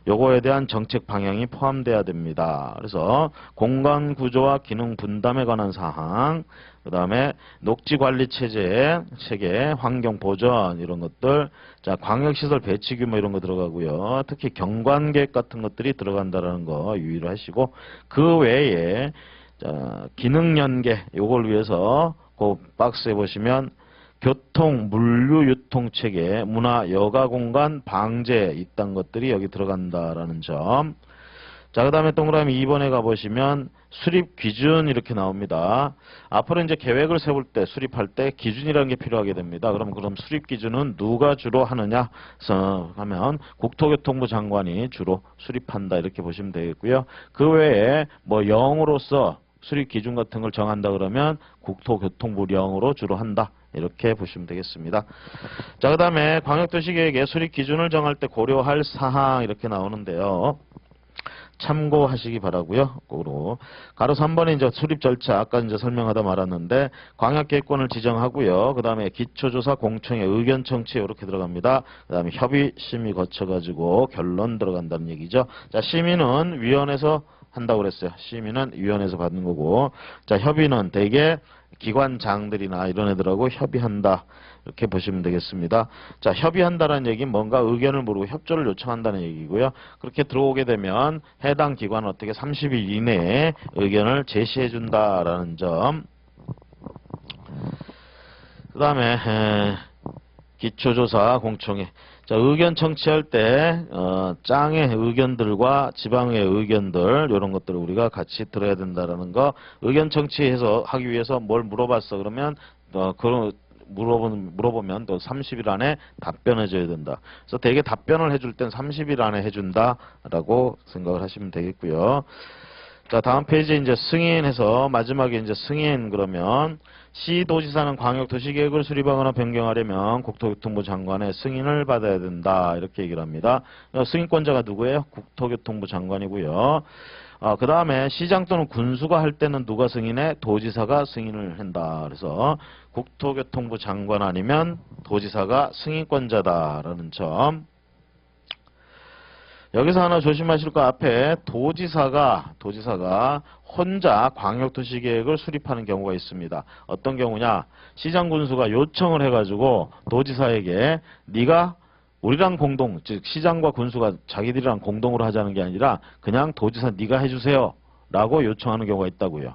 [SPEAKER 1] 요거에 대한 정책 방향이 포함돼야 됩니다. 그래서 공간 구조와 기능 분담에 관한 사항, 그 다음에 녹지 관리 체계, 환경 보전 이런 것들, 자, 광역시설 배치 규모 이런 거 들어가고요. 특히 경관 계획 같은 것들이 들어간다라는 거 유의를 하시고, 그 외에 자, 기능 연계 요걸 위해서 그 박스에 보시면 교통, 물류, 유통 체계, 문화, 여가 공간, 방제 이딴 것들이 여기 들어간다라는 점. 자, 그 다음에 동그라미 2번에 가보시면 수립 기준 이렇게 나옵니다. 앞으로 이제 계획을 세울 때, 수립할 때 기준이라는 게 필요하게 됩니다. 그럼 수립 기준은 누가 주로 하느냐 하면 국토교통부 장관이 주로 수립한다 이렇게 보시면 되겠고요. 그 외에 뭐 영으로서 수립 기준 같은 걸 정한다 그러면 국토교통부령으로 주로 한다. 이렇게 보시면 되겠습니다. 자, 그 다음에 광역도시계획의 수립 기준을 정할 때 고려할 사항 이렇게 나오는데요. 참고하시기 바라고요. 꼭으로. 가로 3번에 이제 수립 절차 아까 이제 설명하다 말았는데 광역계획권을 지정하고요. 그 다음에 기초조사 공청회 의견 청취 이렇게 들어갑니다. 그 다음에 협의 심의 거쳐가지고 결론 들어간다는 얘기죠. 자, 심의는 위원회에서 한다고 그랬어요. 심의는 위원회에서 받는 거고, 자, 협의는 대개 기관장들이나 이런 애들하고 협의한다. 이렇게 보시면 되겠습니다. 자, 협의한다는 얘기는 뭔가 의견을 모르고 협조를 요청한다는 얘기고요. 그렇게 들어오게 되면 해당 기관은 어떻게 30일 이내에 의견을 제시해 준다라는 점. 그 다음에 기초조사 공청회. 자, 의견 청취할 때 짱의 의견들과 지방의 의견들 이런 것들을 우리가 같이 들어야 된다라는 거. 의견 청취해서 하기 위해서 뭘 물어봤어 그러면 그런 물어보면 또 30일 안에 답변해 줘야 된다. 그래서 대개 답변을 해줄 땐 30일 안에 해준다라고 생각을 하시면 되겠고요. 자, 다음 페이지 이제 승인해서 마지막에 이제 승인 그러면 시도지사는 광역도시계획을 수립하거나 변경하려면 국토교통부 장관의 승인을 받아야 된다. 이렇게 얘기를 합니다. 승인권자가 누구예요? 국토교통부 장관이고요. 그 다음에 시장 또는 군수가 할 때는 누가 승인해? 도지사가 승인을 한다. 그래서 국토교통부 장관 아니면 도지사가 승인권자다라는 점. 여기서 하나 조심하실 거 앞에 도지사가 혼자 광역도시계획을 수립하는 경우가 있습니다. 어떤 경우냐? 시장 군수가 요청을 해가지고 도지사에게 네가 우리랑 공동, 즉 시장과 군수가 자기들이랑 공동으로 하자는 게 아니라 그냥 도지사 네가 해주세요 라고 요청하는 경우가 있다고요.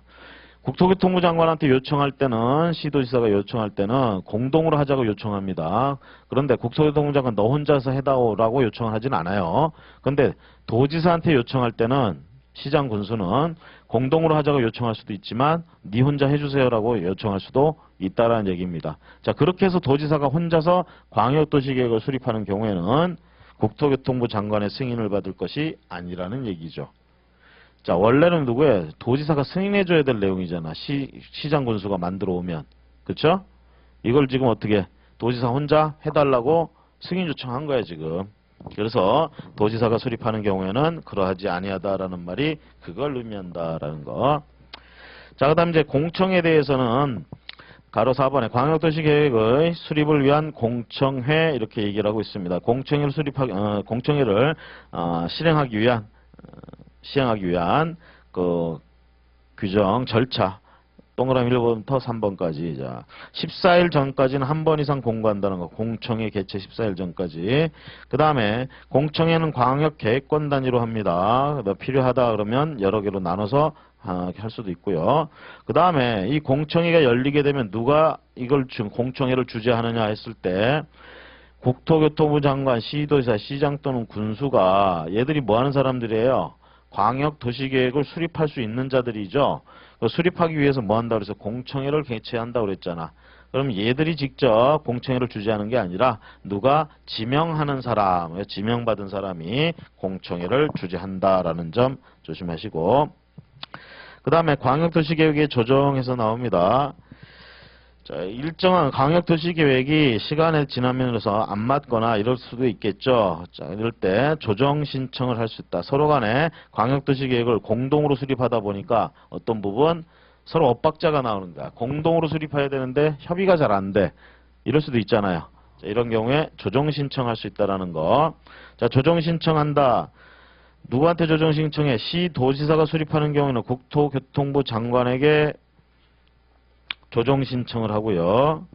[SPEAKER 1] 국토교통부 장관한테 요청할 때는 시도지사가 요청할 때는 공동으로 하자고 요청합니다. 그런데 국토교통부 장관 너 혼자서 해다오라고 요청을 하진 않아요. 그런데 도지사한테 요청할 때는 시장 군수는 공동으로 하자고 요청할 수도 있지만 네 혼자 해주세요라고 요청할 수도 있다라는 얘기입니다. 자, 그렇게 해서 도지사가 혼자서 광역도시계획을 수립하는 경우에는 국토교통부 장관의 승인을 받을 것이 아니라는 얘기죠. 자, 원래는 누구예요? 도지사가 승인해줘야 될 내용이잖아. 시장 군수가 만들어 오면. 그쵸? 이걸 지금 어떻게 도지사 혼자 해달라고 승인 요청한 거야, 지금. 그래서 도지사가 수립하는 경우에는 그러하지 아니하다라는 말이 그걸 의미한다라는 거. 자, 그다음 이제 공청에 대해서는 가로 4번에 광역도시계획의 수립을 위한 공청회 이렇게 얘기를 하고 있습니다. 공청회를 시행하기 위한 그 규정 절차 동그라미 1번부터 3번까지. 자, 14일 전까지는 한 번 이상 공고한다는 거. 공청회 개최 14일 전까지. 그 다음에 공청회는 광역 계획권 단위로 합니다. 필요하다 그러면 여러 개로 나눠서 할 수도 있고요. 그 다음에 이 공청회가 열리게 되면 누가 이걸 공청회를 주재하느냐 했을 때 국토교통부 장관, 시도지사, 시장 또는 군수가 얘들이 뭐 하는 사람들이에요? 광역 도시계획을 수립할 수 있는 자들이죠. 수립하기 위해서 뭐 한다고 그래서 공청회를 개최한다고 그랬잖아. 그럼 얘들이 직접 공청회를 주재하는 게 아니라 누가 지명하는 사람, 지명받은 사람이 공청회를 주재한다라는 점 조심하시고, 그 다음에 광역도시계획의 조정에서 나옵니다. 자, 일정한 광역도시계획이 시간에 지나면서 안 맞거나 이럴 수도 있겠죠. 자, 이럴 때 조정 신청을 할 수 있다. 서로 간에 광역도시계획을 공동으로 수립하다 보니까 어떤 부분 서로 엇박자가 나오는 거야. 공동으로 수립해야 되는데 협의가 잘 안 돼. 이럴 수도 있잖아요. 자, 이런 경우에 조정 신청할 수 있다라는 거. 자, 조정 신청한다. 누구한테 조정 신청해? 시도지사가 수립하는 경우에는 국토교통부 장관에게 조정 신청을 하고요.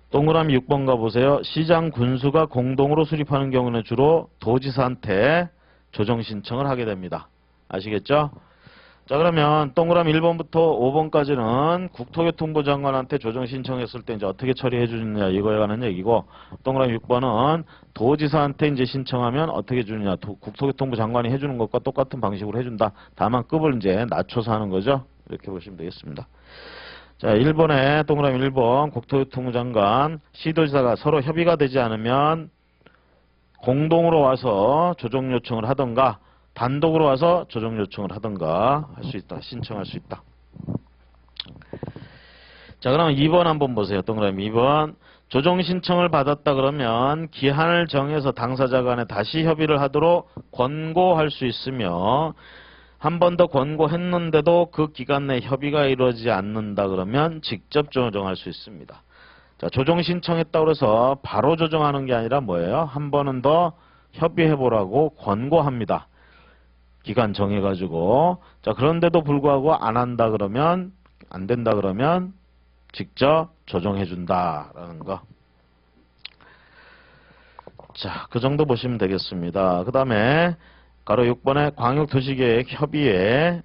[SPEAKER 1] 동그라미 6번 가보세요. 시장 군수가 공동으로 수립하는 경우는 주로 도지사한테 조정 신청을 하게 됩니다. 아시겠죠? 자, 그러면 동그라미 1번부터 5번까지는 국토교통부 장관한테 조정 신청했을 때 이제 어떻게 처리해 주느냐 이거에 관한 얘기고, 동그라미 6번은 도지사한테 이제 신청하면 어떻게 주느냐, 국토교통부 장관이 해주는 것과 똑같은 방식으로 해준다. 다만 급을 이제 낮춰서 하는 거죠. 이렇게 보시면 되겠습니다. 자, 1번에 동그라미 1번 국토교통부 장관, 시도지사가 서로 협의가 되지 않으면 공동으로 와서 조정 요청을 하던가 단독으로 와서 조정 요청을 하던가 할 수 있다. 신청할 수 있다. 자, 그러면 2번 한번 보세요. 동그라미 2번. 조정 신청을 받았다 그러면 기한을 정해서 당사자 간에 다시 협의를 하도록 권고할 수 있으며, 한 번 더 권고했는데도 그 기간 내 협의가 이루어지지 않는다 그러면 직접 조정할 수 있습니다. 자, 조정 신청했다고 해서 바로 조정하는 게 아니라 뭐예요? 한 번은 더 협의해보라고 권고합니다. 기간 정해가지고. 자, 그런데도 불구하고 안 한다 그러면, 안 된다 그러면 직접 조정해준다라는 거. 자, 그 정도 보시면 되겠습니다. 그 다음에 가로 6번에 광역도시계획 협의회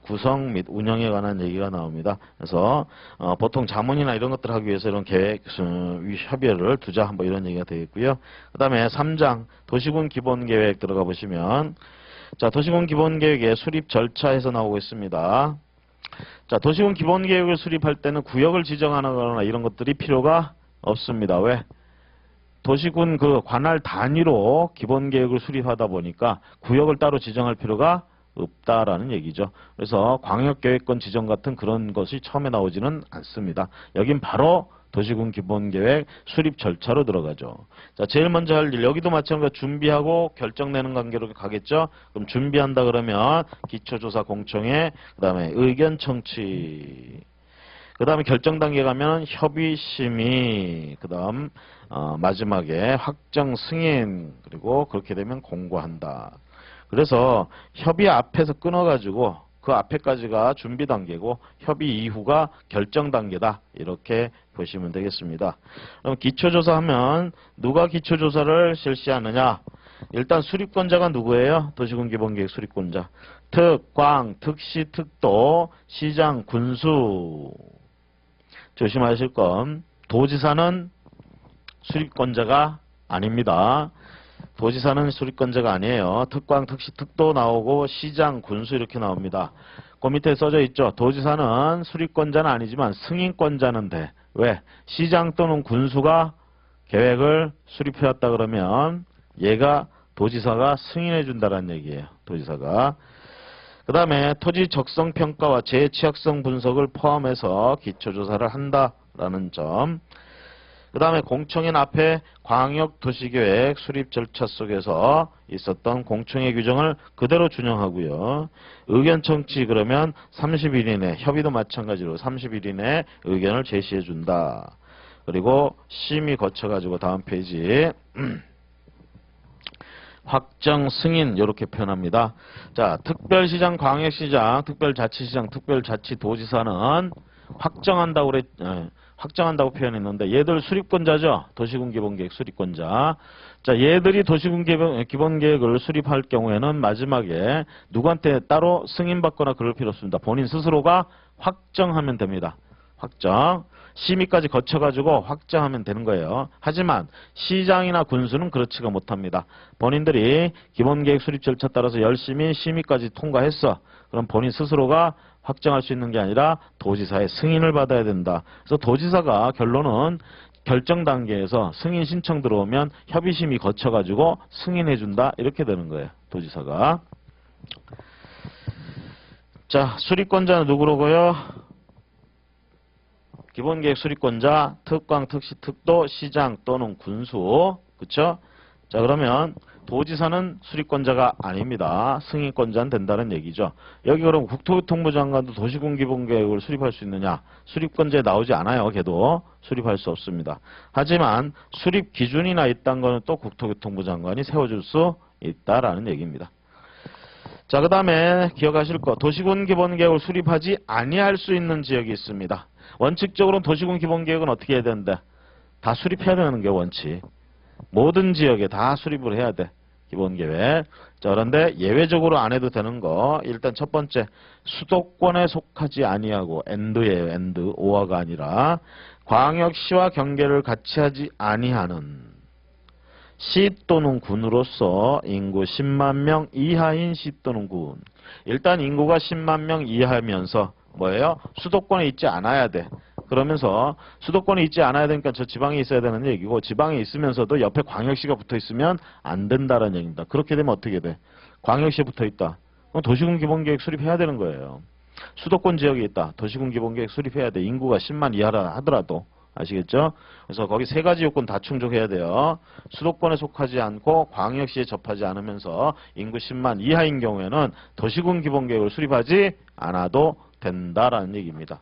[SPEAKER 1] 구성 및 운영에 관한 얘기가 나옵니다. 그래서 보통 자문이나 이런 것들 하기 위해서 이런 계획 협의회를 두자 뭐 이런 얘기가 되겠고요. 그 다음에 3장 도시군 기본계획 들어가 보시면, 자, 도시군 기본계획의 수립 절차에서 나오고 있습니다. 자, 도시군 기본계획을 수립할 때는 구역을 지정하거나 이런 것들이 필요가 없습니다. 왜? 도시군 그 관할 단위로 기본계획을 수립하다 보니까 구역을 따로 지정할 필요가 없다라는 얘기죠. 그래서 광역계획권 지정 같은 그런 것이 처음에 나오지는 않습니다. 여긴 바로 도시군 기본계획 수립 절차로 들어가죠. 자, 제일 먼저 할 일, 여기도 마찬가지로 준비하고 결정내는 관계로 가겠죠. 그럼 준비한다 그러면 기초조사 공청회, 그 다음에 의견 청취, 그 다음에 결정 단계 가면 협의 심의, 그 다음 마지막에 확정 승인, 그리고 그렇게 되면 공고한다. 그래서 협의 앞에서 끊어가지고 그 앞에까지가 준비 단계고 협의 이후가 결정 단계다. 이렇게 보시면 되겠습니다. 그럼 기초조사하면 누가 기초조사를 실시하느냐? 일단 수립권자가 누구예요? 도시군 기본계획 수립권자. 특, 광, 특시, 특도, 시장, 군수. 조심하실 건 도지사는 수립권자가 아닙니다. 도지사는 수립권자가 아니에요. 특광, 특시, 특도 나오고 시장, 군수 이렇게 나옵니다. 그 밑에 써져 있죠. 도지사는 수립권자는 아니지만 승인권자는 돼. 왜? 시장 또는 군수가 계획을 수립해왔다 그러면 얘가 도지사가 승인해 준다는 얘기예요. 도지사가. 그 다음에 토지 적성평가와 재취약성 분석을 포함해서 기초조사를 한다라는 점. 그 다음에 공청회 앞에 광역도시계획 수립 절차 속에서 있었던 공청회 규정을 그대로 준용하고요. 의견 청취 그러면 30일 이내, 협의도 마찬가지로 30일 이내 의견을 제시해 준다. 그리고 심의 거쳐가지고 다음 페이지 확정 승인 이렇게 표현합니다. 자, 특별시장, 광역시장, 특별자치시장, 특별자치도지사는 확정한다고 확정한다고 표현했는데 얘들 수립권자죠. 도시군기본계획 수립권자. 자, 얘들이 도시군기본계획을 수립할 경우에는 마지막에 누구한테 따로 승인받거나 그럴 필요 없습니다. 본인 스스로가 확정하면 됩니다. 확정. 심의까지 거쳐가지고 확정하면 되는 거예요. 하지만 시장이나 군수는 그렇지가 못합니다. 본인들이 기본계획 수립 절차 따라서 열심히 심의까지 통과했어. 그럼 본인 스스로가 확정할 수 있는 게 아니라 도지사의 승인을 받아야 된다. 그래서 도지사가 결론은 결정 단계에서 승인 신청 들어오면 협의심의 거쳐가지고 승인해준다. 이렇게 되는 거예요. 도지사가. 자, 수립권자는 누구로고요? 기본계획 수립권자, 특광, 특시, 특도, 시장 또는 군수. 그쵸? 자, 그러면 도지사는 수립권자가 아닙니다. 승인권자는 된다는 얘기죠. 여기 그럼 국토교통부 장관도 도시군기본계획을 수립할 수 있느냐? 수립권자에 나오지 않아요. 걔도 수립할 수 없습니다. 하지만 수립 기준이나 있다는 거는 또 국토교통부 장관이 세워줄 수 있다라는 얘기입니다. 자, 그 다음에 기억하실 거. 도시군기본계획을 수립하지 아니할 수 있는 지역이 있습니다. 원칙적으로는 도시군기본계획은 어떻게 해야 되는데? 다 수립해야 되는 게 원칙. 모든 지역에 다 수립을 해야 돼. 기본계획. 자, 그런데 예외적으로 안 해도 되는 거. 일단 첫 번째, 수도권에 속하지 아니하고, AND예요. AND. OR가 아니라. 광역시와 경계를 같이 하지 아니하는 시 또는 군으로서 인구 10만 명 이하인 시 또는 군. 일단 인구가 10만 명 이하면서 뭐예요? 수도권에 있지 않아야 돼. 그러면서 수도권에 있지 않아야 되니까 저 지방에 있어야 되는 얘기고, 지방에 있으면서도 옆에 광역시가 붙어 있으면 안 된다는 얘기입니다. 그렇게 되면 어떻게 돼? 광역시에 붙어 있다. 그럼 도시군 기본계획 수립해야 되는 거예요. 수도권 지역에 있다. 도시군 기본계획 수립해야 돼. 인구가 10만 이하라 하더라도. 아시겠죠? 그래서 거기 세 가지 요건 다 충족해야 돼요. 수도권에 속하지 않고 광역시에 접하지 않으면서 인구 10만 이하인 경우에는 도시군 기본계획을 수립하지 않아도 된다라는 얘기입니다.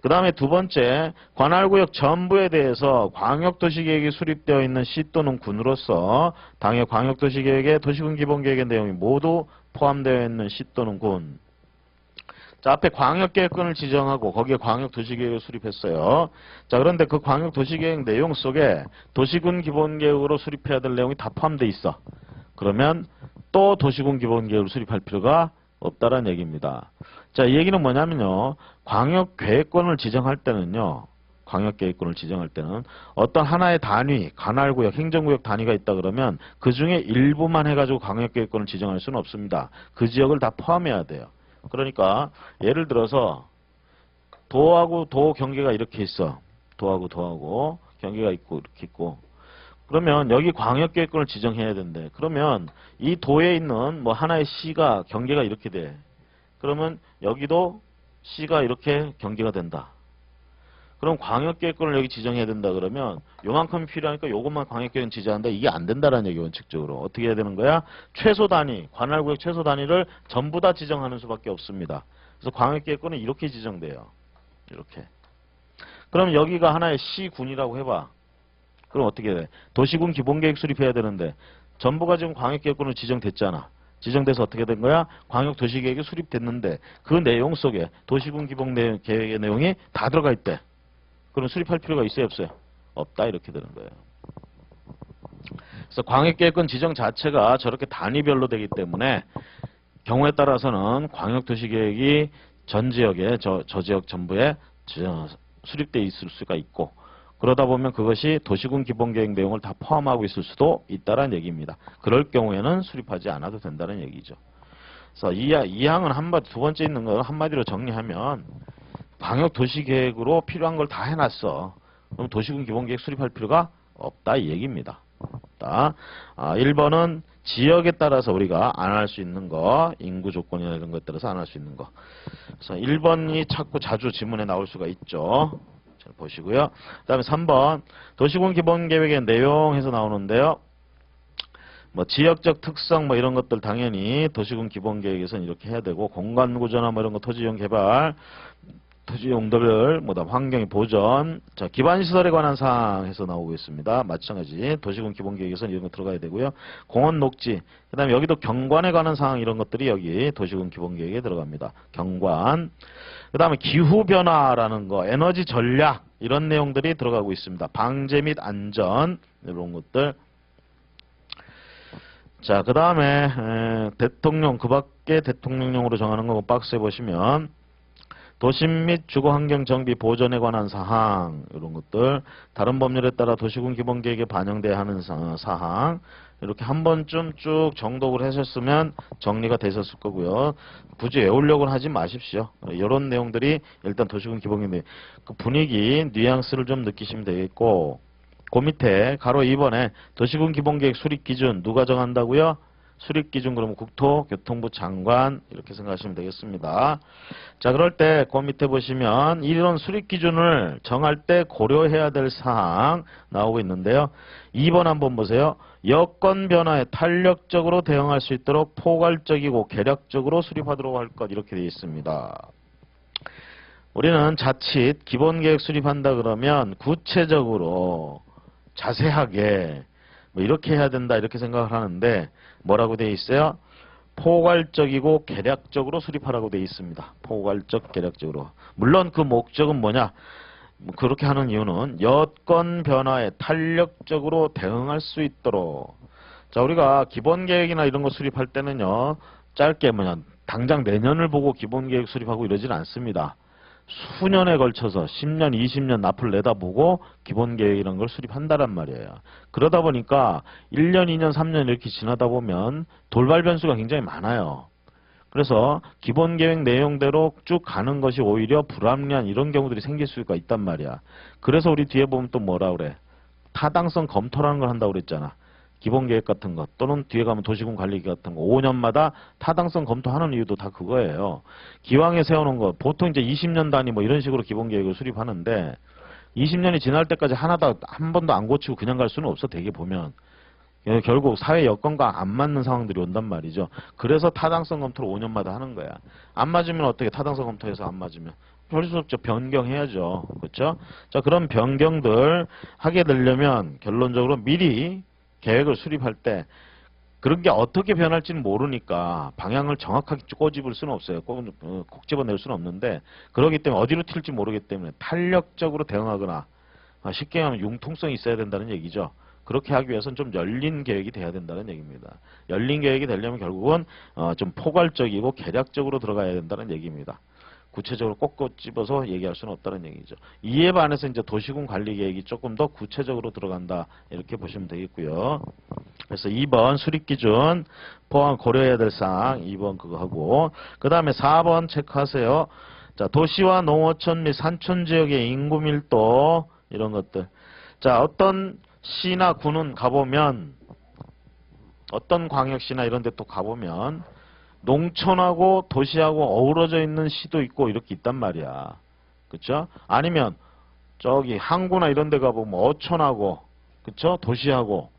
[SPEAKER 1] 그 다음에 두 번째, 관할구역 전부에 대해서 광역도시계획이 수립되어 있는 시 또는 군으로서 당해 광역도시계획에 도시군 기본계획의 내용이 모두 포함되어 있는 시 또는 군. 자, 앞에 광역계획권을 지정하고 거기에 광역도시계획을 수립했어요. 자, 그런데 그 광역도시계획 내용 속에 도시군 기본계획으로 수립해야 될 내용이 다 포함되어 있어. 그러면 또 도시군 기본계획을 수립할 필요가 없다라는 얘기입니다. 자, 이 얘기는 뭐냐면요. 광역계획권을 지정할 때는요. 광역계획권을 지정할 때는 어떤 하나의 단위, 관할구역, 행정구역 단위가 있다 그러면 그 중에 일부만 해가지고 광역계획권을 지정할 수는 없습니다. 그 지역을 다 포함해야 돼요. 그러니까 예를 들어서 도하고 도 경계가 이렇게 있어. 도하고 경계가 있고 이렇게 있고. 그러면 여기 광역계획권을 지정해야 된대. 그러면 이 도에 있는 뭐 하나의 시가 경계가 이렇게 돼. 그러면 여기도 시가 이렇게 경계가 된다. 그럼 광역계획권을 여기 지정해야 된다 그러면 요만큼 필요하니까 요것만 광역계획 지정한다. 이게 안 된다라는 얘기 원칙적으로. 어떻게 해야 되는 거야? 최소 단위, 관할구역 최소 단위를 전부 다 지정하는 수밖에 없습니다. 그래서 광역계획권은 이렇게 지정돼요. 이렇게. 그럼 여기가 하나의 시군이라고 해봐. 그럼 어떻게 돼? 도시군 기본계획 수립해야 되는데 전부가 지금 광역계획권으로 지정됐잖아. 지정돼서 어떻게 된 거야? 광역도시계획이 수립됐는데 그 내용 속에 도시군 기본계획의 내용이 다 들어가 있대. 그럼 수립할 필요가 있어요, 없어요? 없다 이렇게 되는 거예요. 그래서 광역계획권 지정 자체가 저렇게 단위별로 되기 때문에 경우에 따라서는 광역도시계획이 전 지역에 저 지역 전부에 수립돼 있을 수가 있고 그러다 보면 그것이 도시군 기본계획 내용을 다 포함하고 있을 수도 있다는 얘기입니다. 그럴 경우에는 수립하지 않아도 된다는 얘기죠. 그래서 이 항은 한마디, 두 번째 있는 거 한마디로 정리하면 광역도시계획으로 필요한 걸 다 해놨어. 그럼 도시군 기본계획 수립할 필요가 없다 이 얘기입니다. 없다. 1번은 지역에 따라서 우리가 안 할 수 있는 거, 인구 조건이나 이런 것에 따라서 안 할 수 있는 거. 그래서 1번이 자꾸 자주 지문에 나올 수가 있죠. 잘 보시고요. 그 다음에 3번 도시군 기본계획의 내용 해서 나오는데요. 뭐 지역적 특성 뭐 이런 것들 당연히 도시군 기본계획에서는 이렇게 해야 되고 공간구조나 뭐 이런 거 토지용 개발 토지 용도별 뭐다 환경의 보전 자 기반시설에 관한 사항 해서 나오고 있습니다. 마찬가지 도시군 기본계획에서는 이런 거 들어가야 되고요. 공원 녹지 그 다음에 여기도 경관에 관한 사항 이런 것들이 여기 도시군 기본계획에 들어갑니다. 경관 그 다음에 기후변화라는 거 에너지 전략 이런 내용들이 들어가고 있습니다. 방제 및 안전 이런 것들 자 그 다음에 대통령 그 밖에 대통령령으로 정하는 거 박스에 보시면 도심 및 주거환경 정비 보전에 관한 사항 이런 것들 다른 법률에 따라 도시군 기본계획에 반영돼야 하는 사항 이렇게 한 번쯤 쭉 정독을 하셨으면 정리가 되셨을 거고요. 굳이 외우려고는 하지 마십시오. 이런 내용들이 일단 도시군 기본계획 그 분위기 뉘앙스를 좀 느끼시면 되겠고 그 밑에 가로 2번에 도시군 기본계획 수립 기준 누가 정한다고요? 수립 기준 그러면 국토교통부 장관 이렇게 생각하시면 되겠습니다. 자 그럴 때 그 밑에 보시면 이런 수립 기준을 정할 때 고려해야 될 사항 나오고 있는데요. 2번 한번 보세요. 여건 변화에 탄력적으로 대응할 수 있도록 포괄적이고 개략적으로 수립하도록 할 것 이렇게 되어 있습니다. 우리는 자칫 기본계획 수립한다 그러면 구체적으로 자세하게 뭐 이렇게 해야 된다 이렇게 생각을 하는데 뭐라고 되어 있어요? 포괄적이고 개략적으로 수립하라고 되어 있습니다. 포괄적 개략적으로. 물론 그 목적은 뭐냐? 그렇게 하는 이유는 여건 변화에 탄력적으로 대응할 수 있도록. 자 우리가 기본계획이나 이런 거 수립할 때는요. 짧게 뭐냐 당장 내년을 보고 기본계획 수립하고 이러지는 않습니다. 수년에 걸쳐서 10년, 20년 앞을 내다보고 기본계획이라는 걸 수립한다란 말이에요. 그러다 보니까 1년, 2년, 3년 이렇게 지나다 보면 돌발 변수가 굉장히 많아요. 그래서 기본계획 내용대로 쭉 가는 것이 오히려 불합리한 이런 경우들이 생길 수가 있단 말이야. 그래서 우리 뒤에 보면 또 뭐라 그래? 타당성 검토라는 걸 한다고 그랬잖아. 기본계획 같은 것 또는 뒤에 가면 도시군 관리계획 같은 거 5년마다 타당성 검토하는 이유도 다 그거예요. 기왕에 세워놓은 거 보통 이제 20년 단위 뭐 이런 식으로 기본계획을 수립하는데 20년이 지날 때까지 하나도 한 번도 안 고치고 그냥 갈 수는 없어. 되게 보면 결국 사회 여건과 안 맞는 상황들이 온단 말이죠. 그래서 타당성 검토를 5년마다 하는 거야. 안 맞으면 어떻게 타당성 검토해서 안 맞으면 별 수 없죠. 변경해야죠. 그렇죠? 자 그런 변경들 하게 되려면 결론적으로 미리 계획을 수립할 때 그런 게 어떻게 변할지는 모르니까 방향을 정확하게 꼬집을 수는 없어요. 콕 집어낼 수는 없는데 그렇기 때문에 어디로 튈지 모르기 때문에 탄력적으로 대응하거나 쉽게 하면 융통성이 있어야 된다는 얘기죠. 그렇게 하기 위해서는 좀 열린 계획이 돼야 된다는 얘기입니다. 열린 계획이 되려면 결국은 좀 포괄적이고 개략적으로 들어가야 된다는 얘기입니다. 구체적으로 꼭꼭 집어서 얘기할 수는 없다는 얘기죠. 이에 반해서 이제 도시군 관리 계획이 조금 더 구체적으로 들어간다 이렇게 보시면 되겠고요. 그래서 2번 수립 기준 포함 고려해야 될 사항 2번 그거 하고 그 다음에 4번 체크하세요. 자 도시와 농어촌 및 산촌 지역의 인구 밀도 이런 것들. 자 어떤 시나 군은 가보면 어떤 광역시나 이런 데 또 가보면 농촌하고 도시하고 어우러져 있는 시도 있고 이렇게 있단 말이야. 그쵸? 아니면 저기 항구나 이런 데 가보면 어촌하고 그쵸? 도시하고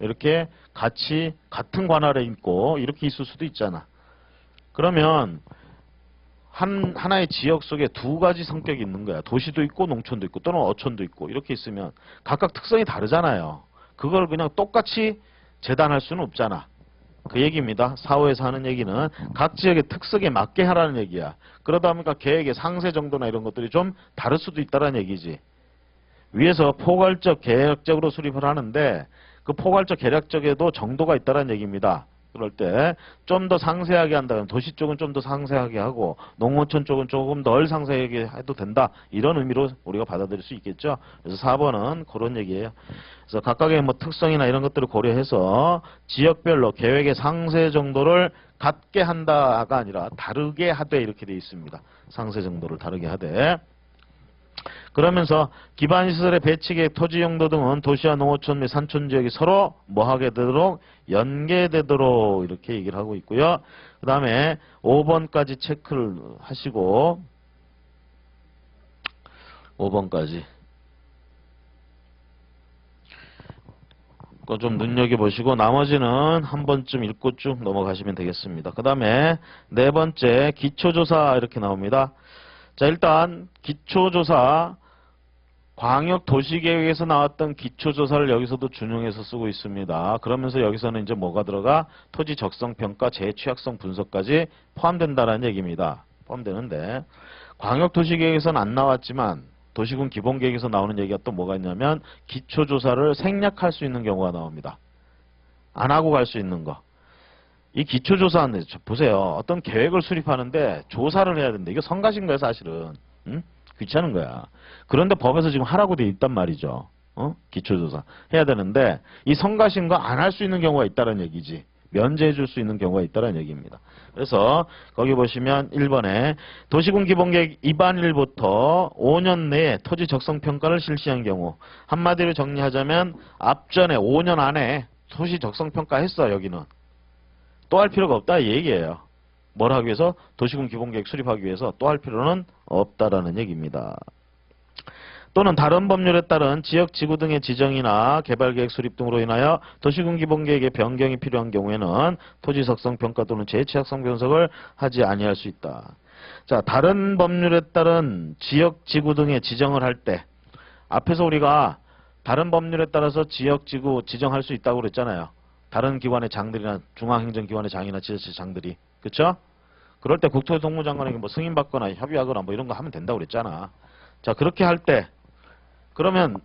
[SPEAKER 1] 이렇게 같이 같은 관할에 있고 이렇게 있을 수도 있잖아. 그러면 하나의 지역 속에 두 가지 성격이 있는 거야. 도시도 있고 농촌도 있고 또는 어촌도 있고 이렇게 있으면 각각 특성이 다르잖아요. 그걸 그냥 똑같이 재단할 수는 없잖아. 그 얘기입니다. 4호에서 하는 얘기는 각 지역의 특성에 맞게 하라는 얘기야. 그러다 보니까 계획의 상세 정도나 이런 것들이 좀 다를 수도 있다는 얘기지. 위에서 포괄적, 계획적으로 수립을 하는데 그 포괄적, 계략적에도 정도가 있다는 얘기입니다. 그럴 때 좀 더 상세하게 한다면 도시 쪽은 좀 더 상세하게 하고 농어촌 쪽은 조금 덜 상세하게 해도 된다. 이런 의미로 우리가 받아들일 수 있겠죠. 그래서 4번은 그런 얘기예요. 그래서 각각의 뭐 특성이나 이런 것들을 고려해서 지역별로 계획의 상세 정도를 같게 한다가 아니라 다르게 하되 이렇게 되어 있습니다. 상세 정도를 다르게 하되. 그러면서 기반시설의 배치계획, 토지용도 등은 도시와 농어촌 및 산촌 지역이 서로 뭐하게 되도록 연계되도록 이렇게 얘기를 하고 있고요. 그 다음에 5번까지 체크를 하시고 5번까지. 그거 좀 눈여겨보시고 나머지는 한 번쯤 읽고 쭉 넘어가시면 되겠습니다. 그 다음에 네 번째 기초조사 이렇게 나옵니다. 자, 일단 기초조사 광역도시계획에서 나왔던 기초조사를 여기서도 준용해서 쓰고 있습니다. 그러면서 여기서는 이제 뭐가 들어가? 토지 적성평가, 재취약성 분석까지 포함된다는 얘기입니다. 포함되는데 광역도시계획에서는 안 나왔지만 도시군 기본계획에서 나오는 얘기가 또 뭐가 있냐면 기초조사를 생략할 수 있는 경우가 나옵니다. 안 하고 갈 수 있는 거. 이 기초조사는 보세요. 어떤 계획을 수립하는데 조사를 해야 되는데 이거 성가신 거예요 사실은. 응? 귀찮은 거야. 그런데 법에서 지금 하라고 돼 있단 말이죠. 기초조사 해야 되는데 이 성가신 거 안 할 수 있는 경우가 있다는 얘기지. 면제해 줄 수 있는 경우가 있다는 얘기입니다. 그래서 거기 보시면 1번에 도시군 기본계획 입안일부터 5년 내에 토지 적성평가를 실시한 경우, 한마디로 정리하자면 앞전에 5년 안에 토지 적성평가 했어. 여기는 또 할 필요가 없다 이 얘기예요. 뭘 하기 위해서? 도시군 기본계획 수립하기 위해서 또 할 필요는 없다라는 얘기입니다. 또는 다른 법률에 따른 지역 지구 등의 지정이나 개발계획 수립 등으로 인하여 도시군 기본계획의 변경이 필요한 경우에는 토지 적성 평가 또는 재취약성 분석을 하지 아니할 수 있다. 자, 다른 법률에 따른 지역 지구 등의 지정을 할 때 앞에서 우리가 다른 법률에 따라서 지역 지구 지정할 수 있다고 그랬잖아요. 다른 기관의 장들이나 중앙행정기관의 장이나 지자체 장들이. 그렇죠? 그럴 때 국토교통부장관에게 뭐 승인받거나 협의하거나 뭐 이런 거 하면 된다고 그랬잖아. 자, 그렇게 할 때 그러면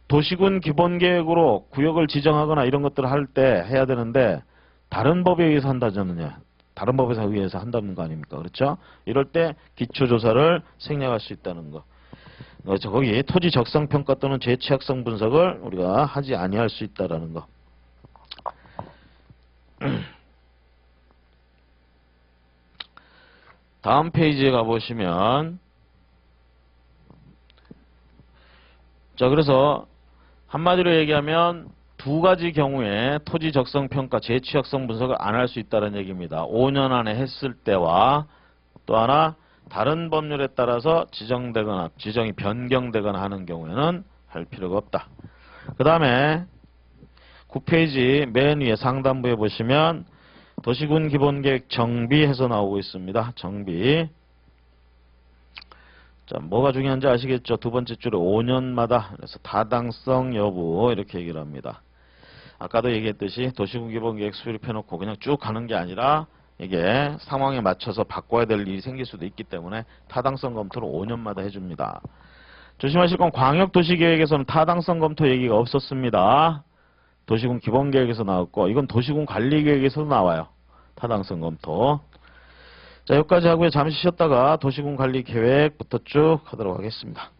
[SPEAKER 1] 도시군 기본계획으로 구역을 지정하거나 이런 것들을 할 때 해야 되는데 다른 법에 의해서 한다잖아요. 다른 법에 의해서 한다는 거 아닙니까? 그렇죠? 이럴 때 기초조사를 생략할 수 있다는 거. 그렇죠. 거기 토지 적성평가 또는 재취약성 분석을 우리가 하지 아니할 수 있다라는 거. 다음 페이지에 가보시면 자, 그래서 한마디로 얘기하면 두 가지 경우에 토지 적성 평가, 재취약성 분석을 안 할 수 있다는 얘기입니다. 5년 안에 했을 때와 또 하나 다른 법률에 따라서 지정되거나 지정이 변경되거나 하는 경우에는 할 필요가 없다. 그 다음에 9페이지 맨 위에 상단부에 보시면 도시군 기본계획 정비해서 나오고 있습니다. 정비. 자, 뭐가 중요한지 아시겠죠? 두 번째 줄에 5년마다 그래서 타당성 여부 이렇게 얘기를 합니다. 아까도 얘기했듯이 도시군 기본계획 수립해놓고 그냥 쭉 가는 게 아니라 이게 상황에 맞춰서 바꿔야 될 일이 생길 수도 있기 때문에 타당성 검토를 5년마다 해줍니다. 조심하실 건 광역도시계획에서는 타당성 검토 얘기가 없었습니다. 도시군 기본계획에서 나왔고 이건 도시군 관리계획에서도 나와요. 타당성 검토. 자, 여기까지 하고요. 잠시 쉬었다가 도시군 관리 계획부터 쭉 하도록 하겠습니다.